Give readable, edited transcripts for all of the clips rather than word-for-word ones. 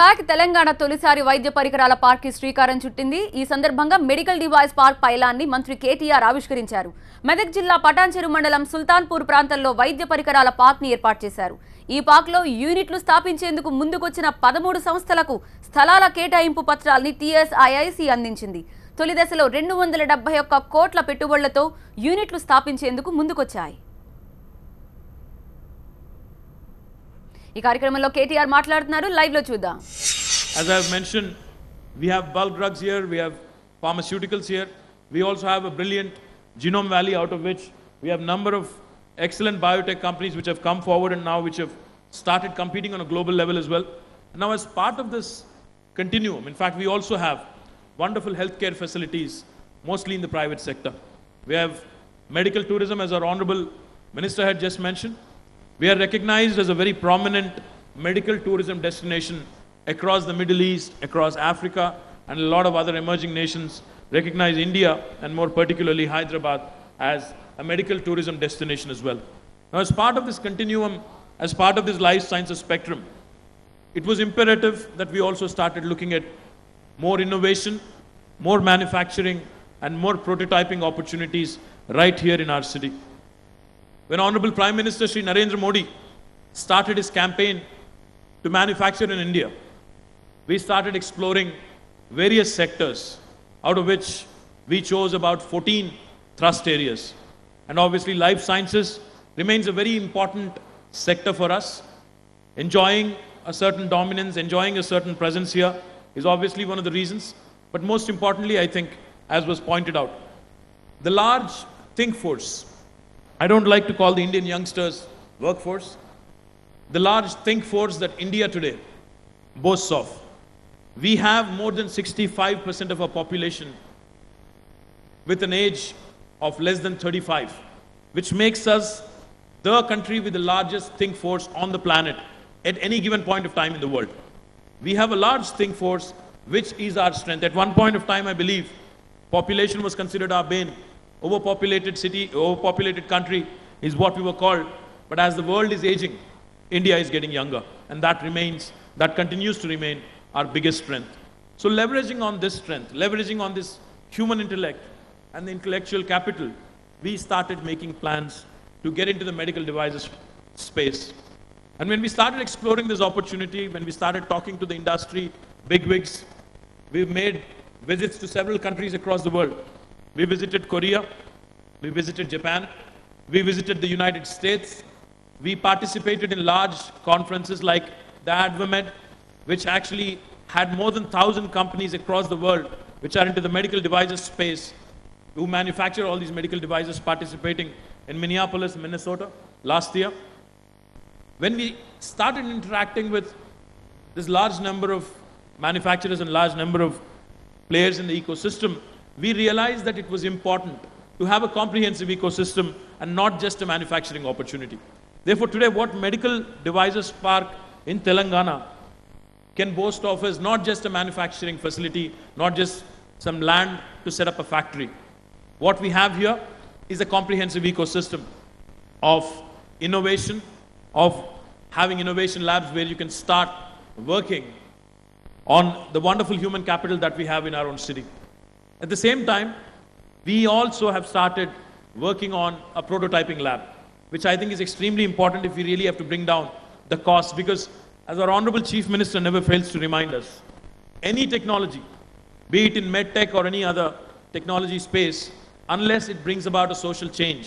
పాక్ తెలంగాణ తొలిసారి వైద్య పరికరాల పార్క్ కి శ్రీకారం చుట్టింది. ఈ సందర్భంగా మెడికల్ డివైస్ పార్క్ పైలాన్ని మంత్రి కేటీఆర్ ఆవిష్కరించారు. మెదక్ జిల్లా పటాన్చెరు మండలం సుల్తాన్పూర్ ప్రాంతంలో వైద్య పరికరాల పార్క్ ని ఏర్పాటు చేశారు. ఈ పార్క్ లో యూనిట్లు స్థాపించేందుకు ముందుకొచ్చిన 13 సంస్థలకు స్థలాల కేటాయింపు పత్రాల్ని టీఎస్ఐఐసి అందించింది. తొలి దశలో 271 కోట్ల పెట్టుబడులతో యూనిట్లు స్థాపించేందుకు ముందుకొచ్చాయి. ఈ కార్యక్రమంలో కేటీఆర్ మాట్లాడుతున్నారు. లైవ్ లో చూద్దాం. As I have mentioned, we have bulk drugs here, we have pharmaceuticals here. We also have a brilliant genome valley, out of which we have number of excellent biotech companies which have come forward and now which have started competing on a global level as well. And now as part of this continuum, in fact, we also have wonderful healthcare facilities, mostly in the private sector. We have medical tourism, as our Honorable Minister had just mentioned. We are recognized as a very prominent medical tourism destination across the Middle East, across Africa, and a lot of other emerging nations recognize India, and more particularly Hyderabad, as a medical tourism destination as well. Now, as part of this continuum, as part of this life sciences spectrum, it was imperative that we also started looking at more innovation, more manufacturing, and more prototyping opportunities right here in our city. When Honorable Prime Minister Shri Narendra Modi started his campaign to manufacture in India, we started exploring various sectors, out of which we chose about 14 thrust areas. And obviously life sciences remains a very important sector for us. Enjoying a certain dominance, enjoying a certain presence here is obviously one of the reasons. But most importantly, I think, as was pointed out, the large think force, I don't like to call the Indian youngsters workforce, the large think force that India today boasts of. We have more than 65% of our population with an age of less than 35, which makes us the country with the largest think force on the planet at any given point of time in the world. We have a large think force, which is our strength. At one point of time, I believe, population was considered our bane. Overpopulated city, overpopulated country is what we were called. But as the world is aging, India is getting younger. And that continues to remain our biggest strength. So leveraging on this strength, leveraging on this human intellect and the intellectual capital, we started making plans to get into the medical devices space. And when we started exploring this opportunity, when we started talking to the industry bigwigs, we've made visits to several countries across the world. We visited Korea, we visited Japan, we visited the United States. We participated in large conferences like the AdvaMed, which actually had more than 1,000 companies across the world which are into the medical devices space, who manufacture all these medical devices, participating in Minneapolis, Minnesota last year. When we started interacting with this large number of manufacturers and large number of players in the ecosystem, we realized that it was important to have a comprehensive ecosystem and not just a manufacturing opportunity. Therefore, today what medical devices park in Telangana can boast of is not just a manufacturing facility, not just some land to set up a factory. What we have here is a comprehensive ecosystem of innovation, of having innovation labs where you can start working on the wonderful human capital that we have in our own city. At the same time, we also have started working on a prototyping lab, which I think is extremely important if we really have to bring down the cost, because as our Honorable Chief Minister never fails to remind us, any technology, be it in medtech or any other technology space, unless it brings about a social change,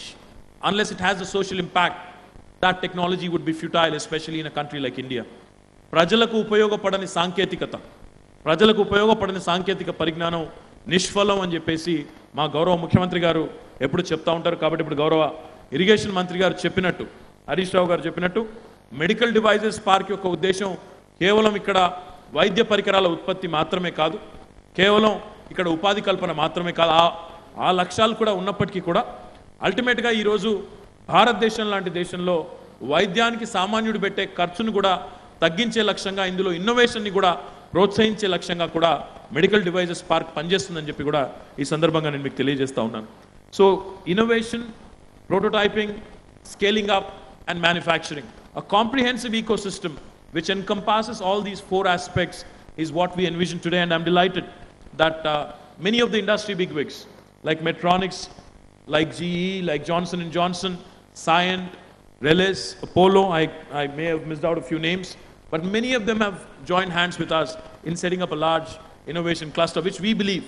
unless it has a social impact, that technology would be futile, especially in a country like India. ప్రజలకు ఉపయోగపడని సాంకేతిక పరిజ్ఞానం నిష్ఫలం అని చెప్పేసి మా గౌరవ ముఖ్యమంత్రి గారు ఎప్పుడు చెప్తా ఉంటారు. కాబట్టి ఇప్పుడు గౌరవ ఇరిగేషన్ మంత్రి గారు చెప్పినట్టు, హరీష్ రావు గారు చెప్పినట్టు, మెడికల్ డివైజెస్ పార్క్ యొక్క ఉద్దేశం కేవలం ఇక్కడ వైద్య పరికరాల ఉత్పత్తి మాత్రమే కాదు, కేవలం ఇక్కడ ఉపాధి కల్పన మాత్రమే కాదు. ఆ లక్ష్యాలు కూడా ఉన్నప్పటికీ కూడా అల్టిమేట్గా ఈరోజు భారతదేశం లాంటి దేశంలో వైద్యానికి సామాన్యుడు పెట్టే ఖర్చును కూడా తగ్గించే లక్ష్యంగా, ఇందులో ఇన్నోవేషన్ని కూడా ప్రోత్సహించే లక్ష్యంగా కూడా మెడికల్ డివైజెస్ పార్క్ పనిచేస్తుందని చెప్పి కూడా ఈ సందర్భంగా నేను మీకు తెలియజేస్తా ఉన్నాను. So innovation, prototyping, scaling up and manufacturing, a comprehensive ecosystem which encompasses all these four aspects, is what we envision today. And I'm delighted that many of the industry bigwigs, like Medtronics, like GE, like Johnson & Johnson, Cyient, Relis, Apollo, I may have missed out a few names, but many of them have joined hands with us in setting up a large innovation cluster, which we believe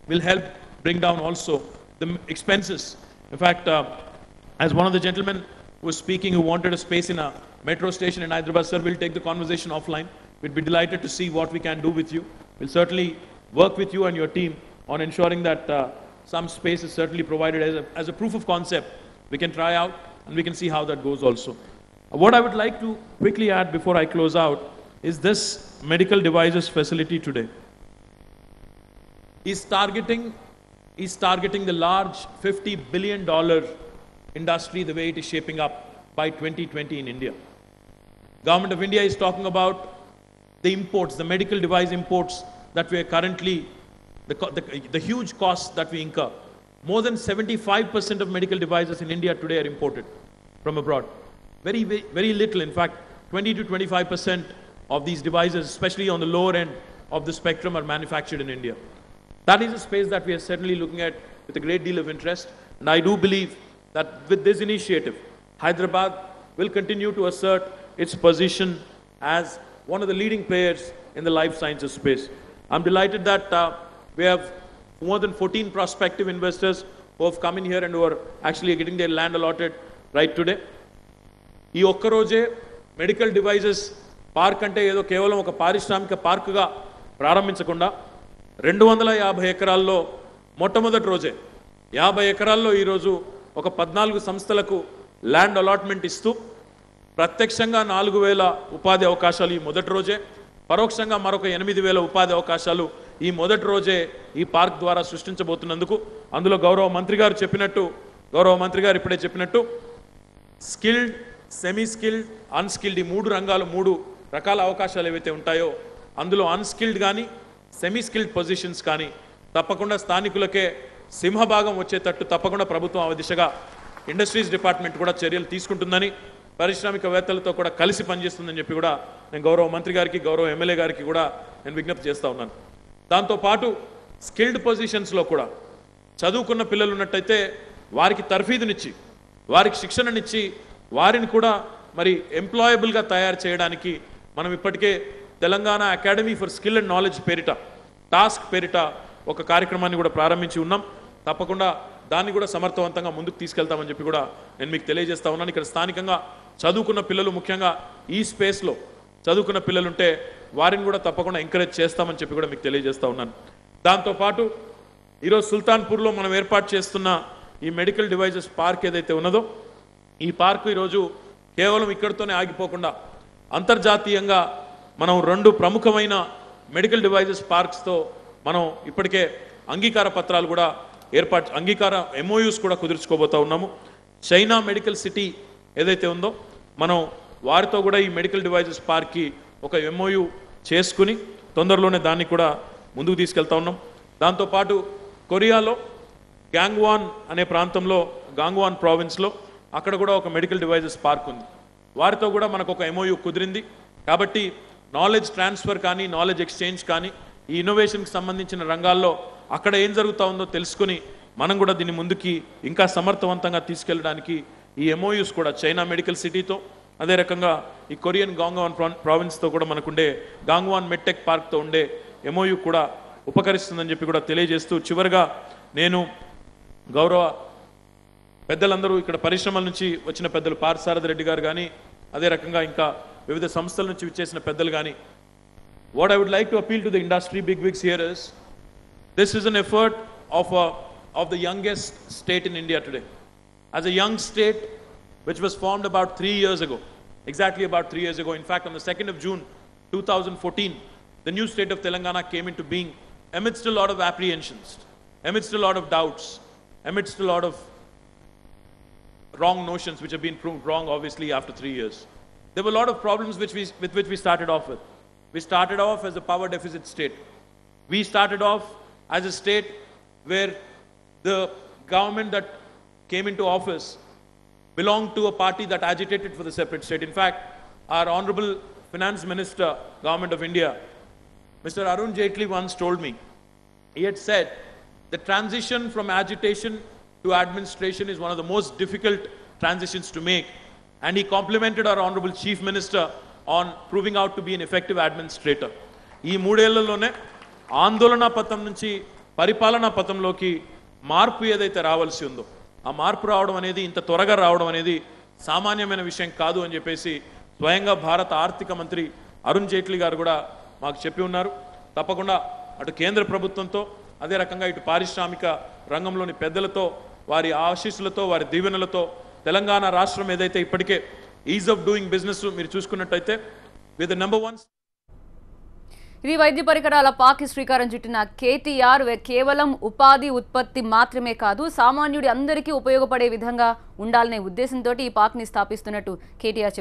will help bring down also the expenses. In fact, as one of the gentlemen was speaking who wanted a space in a metro station in Hyderabad, sir, we'll take the conversation offline. We'd be delighted to see what we can do with you. We'll certainly work with you and your team on ensuring that some space is certainly provided as a proof of concept. We can try out and we can see how that goes also. What I would like to quickly add before I close out is this medical devices facility today is targeting the large $50 billion industry the way it is shaping up by 2020 in India. Government of India is talking about the imports, the medical device imports that we are currently, the huge costs that we incur. More than 75% of medical devices in India today are imported from abroad. Very, very, very little, in fact, 20 to 25% of these devices, especially on the lower end of the spectrum, are manufactured in India. That is a space that we are certainly looking at with a great deal of interest. And I do believe that with this initiative, Hyderabad will continue to assert its position as one of the leading players in the life sciences space. I'm delighted that we have more than 14 prospective investors who have come in here and who are actually getting their land allotted right today. ఈ ఒక్కరోజే medical devices park అంటే ఏదో కేవలం ఒక పారిశ్రామిక పార్కుగా ప్రారంభించకుండా 250 ఎకరాల్లో మొట్టమొదటి రోజే 50 ఎకరాల్లో ఈరోజు ఒక 14 సంస్థలకు ల్యాండ్ అలాట్మెంట్ ఇస్తూ ప్రత్యక్షంగా 4000 ఉపాధి అవకాశాలు ఈ మొదటి రోజే, పరోక్షంగా మరొక 8000 ఉపాధి అవకాశాలు ఈ మొదటి రోజే ఈ పార్క్ ద్వారా సృష్టించబోతున్నందుకు అందులో గౌరవ మంత్రి గారు ఇప్పుడే చెప్పినట్టు స్కిల్డ్, సెమీ స్కిల్డ్, అన్స్కిల్డ్ ఈ మూడు రంగాలు, మూడు రకాల అవకాశాలు ఏవైతే ఉంటాయో అందులో అన్స్కిల్డ్ కానీ సెమీ స్కిల్డ్ పొజిషన్స్ కానీ తప్పకుండా స్థానికులకే సింహభాగం వచ్చేటట్టు తప్పకుండా ప్రభుత్వం ఆ దిశగా ఇండస్ట్రీస్ డిపార్ట్మెంట్ కూడా చర్యలు తీసుకుంటుందని, పారిశ్రామికవేత్తలతో కూడా కలిసి పనిచేస్తుందని చెప్పి కూడా నేను గౌరవ మంత్రి గారికి, గౌరవ ఎమ్మెల్యే గారికి కూడా నేను విజ్ఞప్తి చేస్తూ ఉన్నాను. దాంతోపాటు స్కిల్డ్ పొజిషన్స్లో కూడా చదువుకున్న పిల్లలు ఉన్నట్టయితే వారికి తర్ఫీదునిచ్చి, వారికి శిక్షణనిచ్చి, వారిని కూడా మరి ఎంప్లాయబుల్గా తయారు చేయడానికి మనం ఇప్పటికే Telangana academy for skill and knowledge పేరిట, టాస్క్ పేరిట ఒక కార్యక్రమాన్ని కూడా ప్రారంభించి ఉన్నాం. తప్పకుండా దాన్ని కూడా సమర్థవంతంగా ముందుకు తీసుకెళ్తామని చెప్పి కూడా నేను మీకు తెలియజేస్తా ఉన్నాను. ఇక్కడ స్థానికంగా చదువుకున్న పిల్లలు, ముఖ్యంగా ఈ స్పేస్లో చదువుకున్న పిల్లలుంటే వారిని కూడా తప్పకుండా ఎంకరేజ్ చేస్తామని చెప్పి కూడా మీకు తెలియజేస్తా ఉన్నాను. దాంతోపాటు ఈరోజు సుల్తాన్పూర్లో మనం ఏర్పాటు చేస్తున్న ఈ మెడికల్ డివైజెస్ పార్క్ ఏదైతే ఉన్నదో ఈ పార్కు ఈరోజు కేవలం ఇక్కడితోనే ఆగిపోకుండా అంతర్జాతీయంగా మనం 2 ప్రముఖమైన మెడికల్ డివైజెస్ పార్క్స్తో మనం ఇప్పటికే అంగీకార పత్రాలు కూడా అంగీకార MOUs కూడా కుదుర్చుకోబోతా ఉన్నాము. చైనా మెడికల్ సిటీ ఏదైతే ఉందో మనం వారితో కూడా ఈ మెడికల్ డివైజెస్ పార్క్కి ఒక MOU చేసుకుని తొందరలోనే దాన్ని కూడా ముందుకు తీసుకెళ్తా ఉన్నాం. దాంతోపాటు కొరియాలో గ్యాంగ్వాన్ అనే ప్రాంతంలో, గాంగ్వాన్ ప్రావిన్స్లో అక్కడ కూడా ఒక మెడికల్ డివైజెస్ పార్క్ ఉంది. వారితో కూడా మనకు ఒక MOU కుదిరింది. కాబట్టి నాలెడ్జ్ ట్రాన్స్ఫర్ కానీ, నాలెడ్జ్ ఎక్స్చేంజ్ కానీ, ఈ ఇన్నోవేషన్కి సంబంధించిన రంగాల్లో అక్కడ ఏం జరుగుతూ ఉందో తెలుసుకుని మనం కూడా దీన్ని ముందుకి ఇంకా సమర్థవంతంగా తీసుకెళ్ళడానికి ఈ MOUs కూడా చైనా మెడికల్ సిటీతో, అదే రకంగా ఈ కొరియన్ గాంగ్వాన్ ప్రావిన్స్తో కూడా మనకుండే గాంగ్వాన్ మెడ్టెక్ పార్క్తో ఉండే MOU కూడా ఉపకరిస్తుందని చెప్పి కూడా తెలియజేస్తూ, చివరిగా నేను గౌరవ పెద్దలందరూ ఇక్కడ పరిశ్రమల నుంచి వచ్చిన పెద్దలు పార్థసారథి రెడ్డి గారు కానీ, అదే రకంగా ఇంకా వివిధ సంస్థల నుంచి విచ్చేసిన పెద్దలు కానీ, what I would like to appeal to the industry bigwigs here is, this is an effort of the youngest state in India today. As a young state which was formed about 3 years ago, exactly about 3 years ago, in fact on the 2nd of June 2014, the new state of Telangana came into being amidst a lot of apprehensions, amidst a lot of doubts, amidst a lot of wrong notions which have been proved wrong obviously after 3 years. There were a lot of problems with which we started off with. We started off as a power deficit state. We started off as a state where the government that came into office belonged to a party that agitated for the separate state. In fact, our honorable Finance Minister, Government of India, Mr. Arun Jaitley once told me, he had said, the transition from agitation to administration is one of the most difficult transitions to make. And he complimented our Honorable Chief Minister on proving out to be an effective administrator. ఈ మూడేళ్లలోనే ఆందోళన పథం నుంచి పరిపాలనా పథంలోకి మార్పు ఏదైతే రావాల్సి ఉందో ఆ మార్పు రావడం అనేది ఇంత త్వరగా రావడం అనేది సామాన్యమైన విషయం కాదు అని చెప్పేసి స్వయంగా భారత ఆర్థిక మంత్రి అరుణ్ జైట్లీ గారు కూడా మాకు చెప్పి ఉన్నారు. తప్పకుండా అటు కేంద్ర ప్రభుత్వంతో అదే రకంగా ఇటు పారిశ్రామిక రంగంలోని పెద్దలతో వారి ఆశీస్సులతో వారి దీవెనలతో తెలంగాణ రాష్ట్రం ఏదైతే ఇప్పటికే ఈజ్ ఆఫ్ డూయింగ్ బిజినెస్ మీరు చూసుకున్నట్టయితే విత్ నెంబర్ 1. ఇది వైద్య పరికరాల పార్క్ శ్రీకారం చుట్టిన కేటీఆర్ కేవలం ఉపాధి ఉత్పత్తి మాత్రమే కాదు, సామాన్యుడి అందరికీ ఉపయోగపడే విధంగా ఉండాలనే ఉద్దేశంతో ఈ పార్క్ ని స్థాపిస్తున్నట్టు కేటీఆర్ చెప్పారు.